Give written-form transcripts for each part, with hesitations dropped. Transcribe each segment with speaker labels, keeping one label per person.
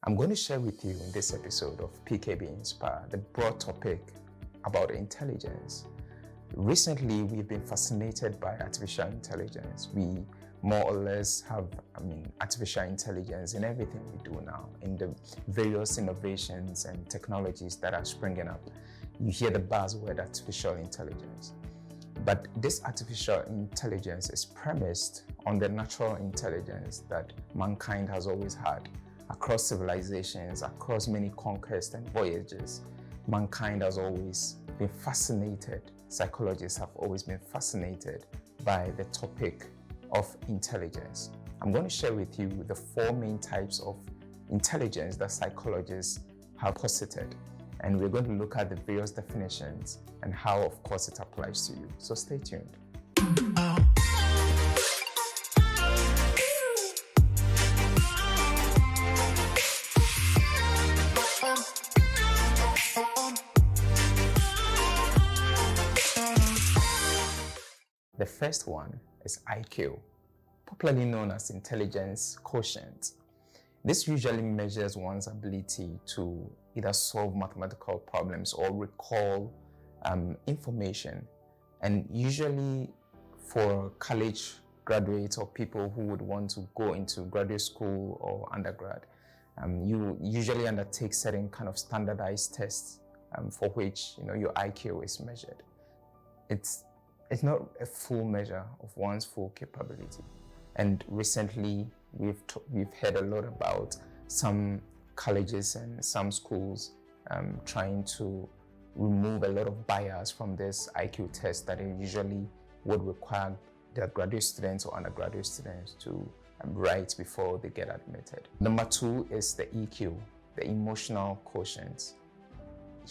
Speaker 1: I'm going to share with you in this episode of PKB Inspire the broad topic about intelligence. Recently, we've been fascinated by artificial intelligence. We more or less have, artificial intelligence in everything we do now, in the various innovations and technologies that are springing up. You hear the buzzword artificial intelligence. But this artificial intelligence is premised on the natural intelligence that mankind has always had. Across civilizations, across many conquests and voyages, mankind has always been fascinated. Psychologists have always been fascinated by the topic of intelligence. I'm going to share with you the four main types of intelligence that psychologists have posited. And we're going to look at the various definitions and how, of course, it applies to you. So stay tuned. The first one is IQ, popularly known as intelligence quotient. This usually measures one's ability to either solve mathematical problems or recall information. And usually for college graduates or people who would want to go into graduate school or undergrad, you usually undertake certain kind of standardized tests for which your IQ is measured. It's not a full measure of one's full capability. And recently, we've heard a lot about some colleges and some schools trying to remove a lot of bias from this IQ test that it usually would require their graduate students or undergraduate students to write before they get admitted. Number two is the EQ, the emotional quotient.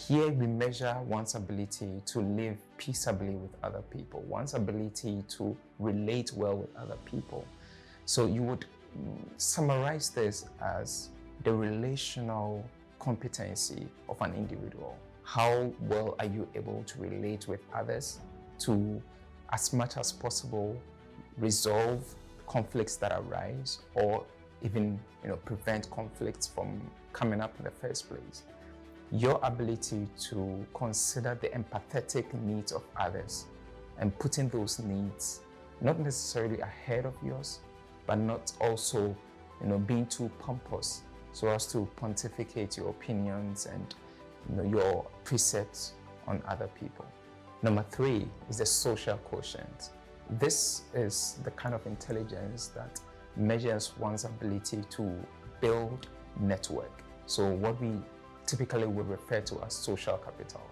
Speaker 1: Here we measure one's ability to live peaceably with other people, one's ability to relate well with other people. So you would summarize this as the relational competency of an individual. How well are you able to relate with others to, as much as possible, resolve conflicts that arise or even prevent conflicts from coming up in the first place? Your ability to consider the empathetic needs of others and putting those needs not necessarily ahead of yours, but not also being too pompous so as to pontificate your opinions and your precepts on other people. Number three is the social quotient. This is the kind of intelligence that measures one's ability to build network. So what we typically would refer to as social capital.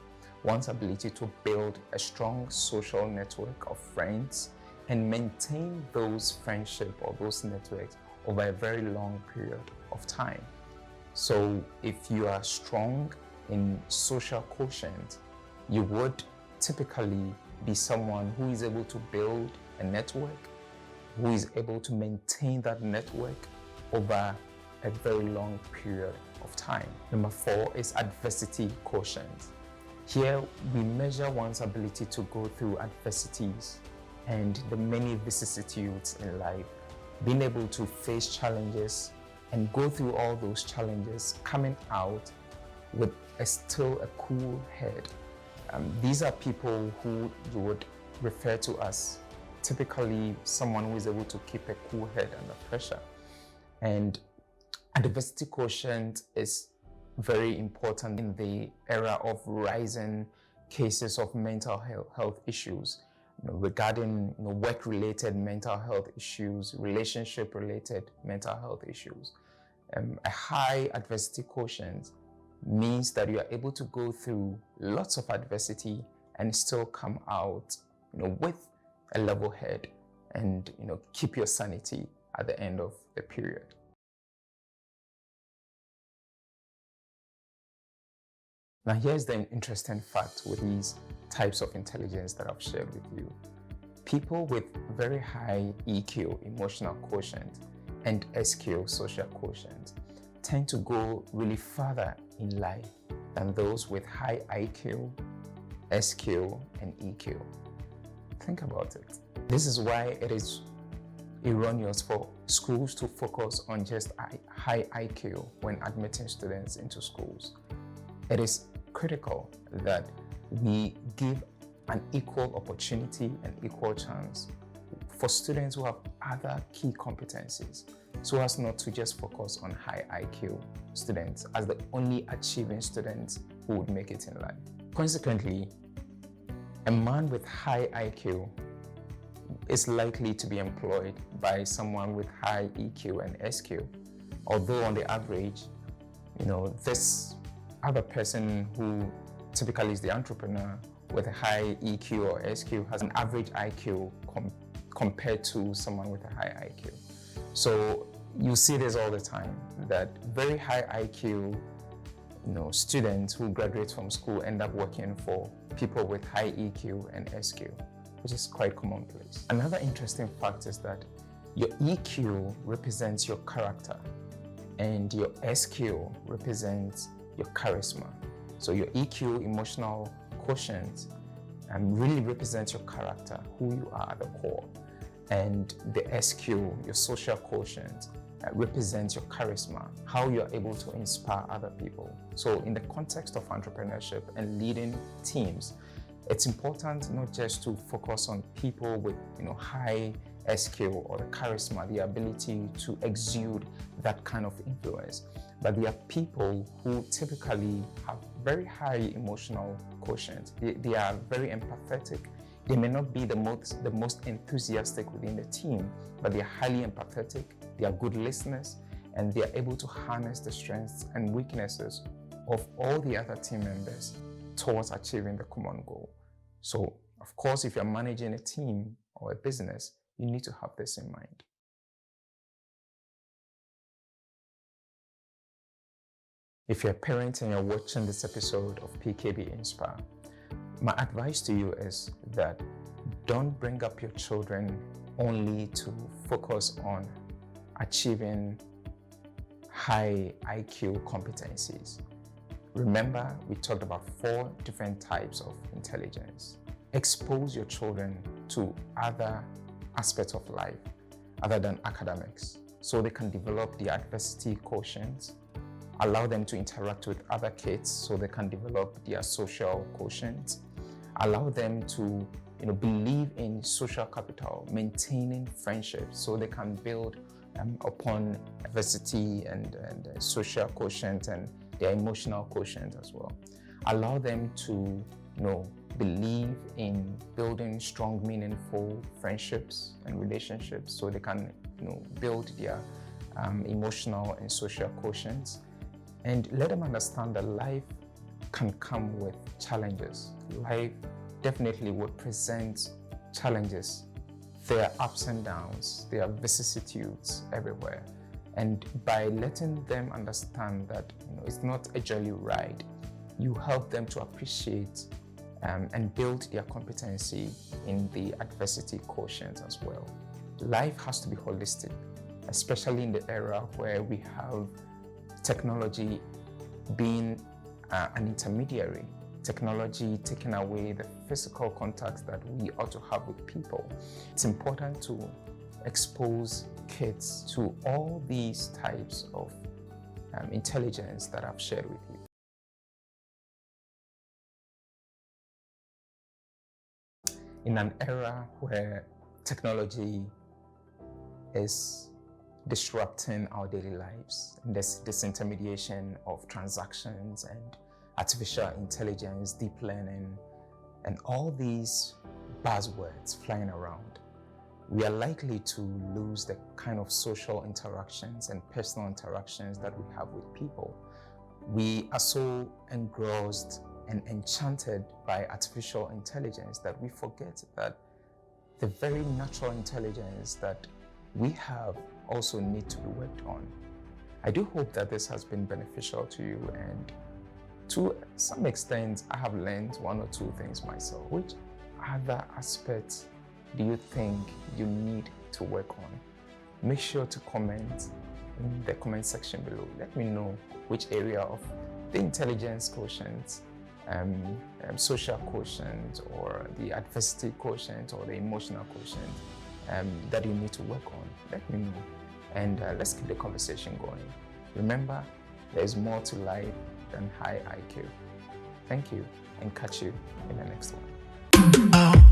Speaker 1: One's ability to build a strong social network of friends and maintain those friendships or those networks over a very long period of time. So if you are strong in social quotient, you would typically be someone who is able to build a network, who is able to maintain that network over a very long period of time. Number four is adversity quotient. Here we measure one's ability to go through adversities and the many vicissitudes in life, being able to face challenges and go through all those challenges, coming out with still a cool head. These are people who you would refer to as typically someone who is able to keep a cool head under pressure. And adversity quotient is very important in the era of rising cases of mental health issues, regarding work-related mental health issues, relationship-related mental health issues. A high adversity quotient means that you are able to go through lots of adversity and still come out, with a level head and keep your sanity at the end of the period. Now here's the interesting fact with these types of intelligence that I've shared with you. People with very high EQ, emotional quotient, and SQ, social quotient, tend to go really further in life than those with high IQ, SQ, and EQ. Think about it. This is why it is erroneous for schools to focus on just high IQ when admitting students into schools. It is critical that we give an equal opportunity and equal chance for students who have other key competencies, so as not to just focus on high IQ students as the only achieving students who would make it in life. Consequently, a man with high IQ is likely to be employed by someone with high EQ and SQ. Although on the average, this other person who typically is the entrepreneur with a high EQ or SQ has an average IQ compared to someone with a high IQ. So you see this all the time, that very high IQ students who graduate from school end up working for people with high EQ and SQ, which is quite commonplace. Another interesting fact is that your EQ represents your character and your SQ represents your charisma. So your EQ, emotional quotient, really represents your character, who you are at the core. And the SQ, your social quotient, represents your charisma, how you're able to inspire other people. So in the context of entrepreneurship and leading teams, it's important not just to focus on people with high SQ or the charisma, the ability to exude that kind of influence, but there are people who typically have very high emotional quotient. They are very empathetic. They may not be the most enthusiastic within the team, but they are highly empathetic, they are good listeners, and they are able to harness the strengths and weaknesses of all the other team members towards achieving the common goal. So, of course, if you're managing a team or a business, you need to have this in mind. If you're a parent and you're watching this episode of PKB Inspire, my advice to you is that don't bring up your children only to focus on achieving high IQ competencies. Remember, we talked about 4 different types of intelligence. Expose your children to other aspects of life other than academics, so they can develop the adversity quotient. Allow them to interact with other kids so they can develop their social quotient. Allow them to believe in social capital, maintaining friendships so they can build upon adversity and social quotient and their emotional quotient as well. Allow them to believe in building strong, meaningful friendships and relationships so they can build their emotional and social quotients. And let them understand that life can come with challenges. Life definitely will present challenges. There are ups and downs, there are vicissitudes everywhere. And by letting them understand that it's not a jolly ride, you help them to appreciate and build their competency in the adversity quotient as well. Life has to be holistic, especially in the era where we have technology being an intermediary, technology taking away the physical contact that we ought to have with people. It's important to expose kids to all these types of intelligence that I've shared with you. In an era where technology is disrupting our daily lives, and this disintermediation of transactions and artificial intelligence, deep learning, and all these buzzwords flying around, we are likely to lose the kind of social interactions and personal interactions that we have with people. We are so engrossed and enchanted by artificial intelligence that we forget that the very natural intelligence that we have also need to be worked on. I do hope that this has been beneficial to you, and to some extent, I have learned 1 or 2 things myself. Which other aspects do you think you need to work on? Make sure to comment in the comment section below. Let me know which area of the intelligence quotient, social quotient, or the adversity quotient, or the emotional quotient that you need to work on, let me know. And let's keep the conversation going. Remember, there's more to life than high IQ. Thank you, and catch you in the next one.